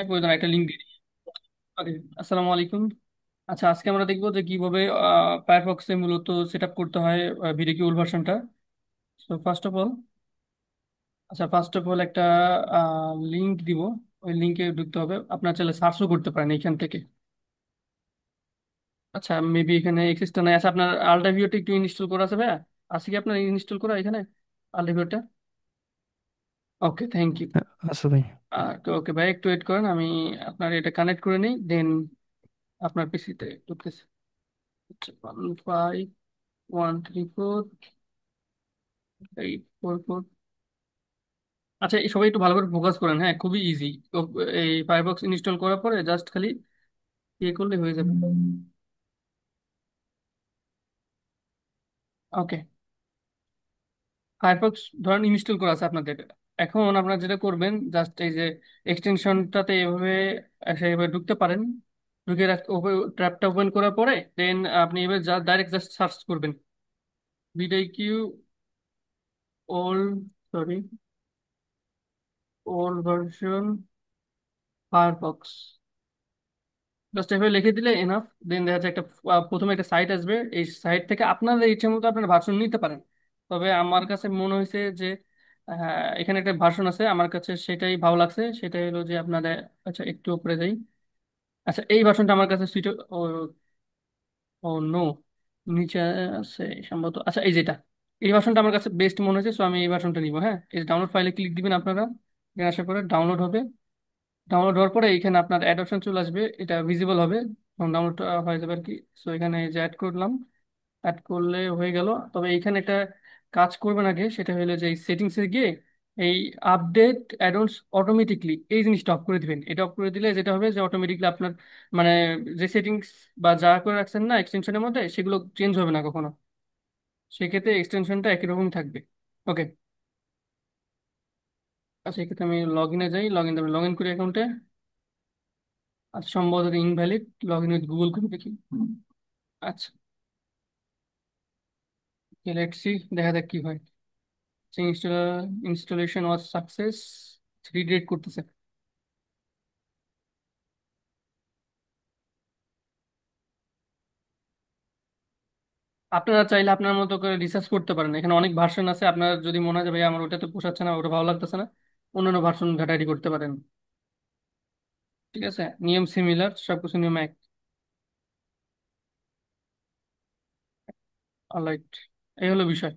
প্রয়োজন একটা লিঙ্ক দিয়ে দিই। ওকে, আসসালামু আলাইকুম। আচ্ছা, আজকে আমরা দেখবো যে কিভাবে ফায়ারফক্সে মূলত সেট আপ করতে হয় ভিডিও কিউল ভার্সনটা। তো ফার্স্ট অফ অল একটা লিঙ্ক দিব। ওই লিঙ্কে ঢুকতে হবে, আপনার চাইলে সার্চও করতে পারেন এখান থেকে। আচ্ছা, মেবি এখানে এক্সিস্ট নাই। আচ্ছা, আপনার আলটাভিওটা একটু ইনস্টল করা আছে ভাইয়া? আছে কি আপনার ইনস্টল করা এখানে আলটাভিওটা? ওকে, থ্যাংক ইউ। আচ্ছা ভাই। ওকে ভাই, একটু ওয়েট করেন, আমি আপনার এটা কানেক্ট করে নিই, দেন আপনার পিসিতে ঢুকতেছি। 15134 844। আচ্ছা, এই সবাই একটু ভালো করে ফোকাস করেন, হ্যাঁ, খুবই ইজি। এই ফায়ারফক্স ইনস্টল করার পরে জাস্ট খালি ইয়ে করলে হয়ে যাবে। ওকে, ফায়ারফক্স ধরেন ইনস্টল করা আছে আপনাদের। এখন আপনারা যেটা করবেন, জাস্ট এই যে এক্সটেনশনটাতে এভাবে সেভাবে ঢুকতে পারেন। ঢুকে ট্র্যাপটা ওপেন করার পরে দেন আপনি এবার ডাইরেক্ট জাস্ট সার্চ করবেন বিডিকিউ old, sorry, old version Firefox. Just এভাবে লিখে দিলে এনাফ। দেন দেখা যাচ্ছে একটা প্রথমে একটা সাইট আসবে। এই সাইট থেকে আপনাদের ইচ্ছে মতো আপনারা ভার্সন নিতে পারেন। তবে আমার কাছে মনে হয়েছে যে এখানে একটা ভার্সন আছে, আমার কাছে সেটাই ভালো লাগছে। সেটাই হলো যে আপনাদের, আচ্ছা একটু উপরে যাই। আচ্ছা, এই ভার্সনটা আমার কাছে সুইট। ও, ও নো, নিচে আছে সম্ভবত। আচ্ছা, এই যেটা, এই ভার্সনটা আমার কাছে বেস্ট মনে হয়েছে, সো আমি এই ভার্সনটা নিব। হ্যাঁ, এই ডাউনলোড ফাইলে ক্লিক দিবেন আপনারা। এখানে আসার পরে ডাউনলোড হবে। ডাউনলোড হওয়ার পরে এখানে আপনার অ্যাড অপশন চলে আসবে, এটা ভিজিবল হবে যখন ডাউনলোড হয়ে যাবে আর কি। সো এখানে এই যে অ্যাড করলাম, অ্যাড করলে হয়ে গেল। তবে এইখানে একটা কাজ করবেন আগে, সেটা হলো যে এই সেটিংসে গিয়ে এই আপডেট অ্যাডন্স অটোমেটিকলি এই জিনিসটা অফ করে দিবেন। এটা অফ করে দিলে যেটা হবে যে অটোমেটিকলি আপনার মানে যে সেটিংস বা যা করে রাখছেন না এক্সটেনশনের মধ্যে, সেগুলো চেঞ্জ হবে না কখনো। সেক্ষেত্রে এক্সটেনশনটা একই রকম থাকবে। ওকে, আচ্ছা এক্ষেত্রে আমি লগ ইনে যাই, লগ ইন করি অ্যাকাউন্টে। আচ্ছা, সম্ভবত invalid, log in with Google করে দেখি। আচ্ছা, লেটস সি, দেখা যাক কি হয়। ইনস্টলেশন ওয়াজ সাকসেস, রিডেট করতেছে। আপনারা চাইলে আপনার মতো করে রিসার্চ করতে পারেন, এখানে অনেক ভার্সন আছে। আপনার যদি মনে হয় যে ভাই আমার ওটাতে পোষাচ্ছে না, ওটা ভালো লাগতেছে না, অন্যান্য ভার্সন ঘাটাঘাটি করতে পারেন। ঠিক আছে, নিয়ম সিমিলার, সবকিছু নিয়ম এক। অলরাইট, এই হলো বিষয়।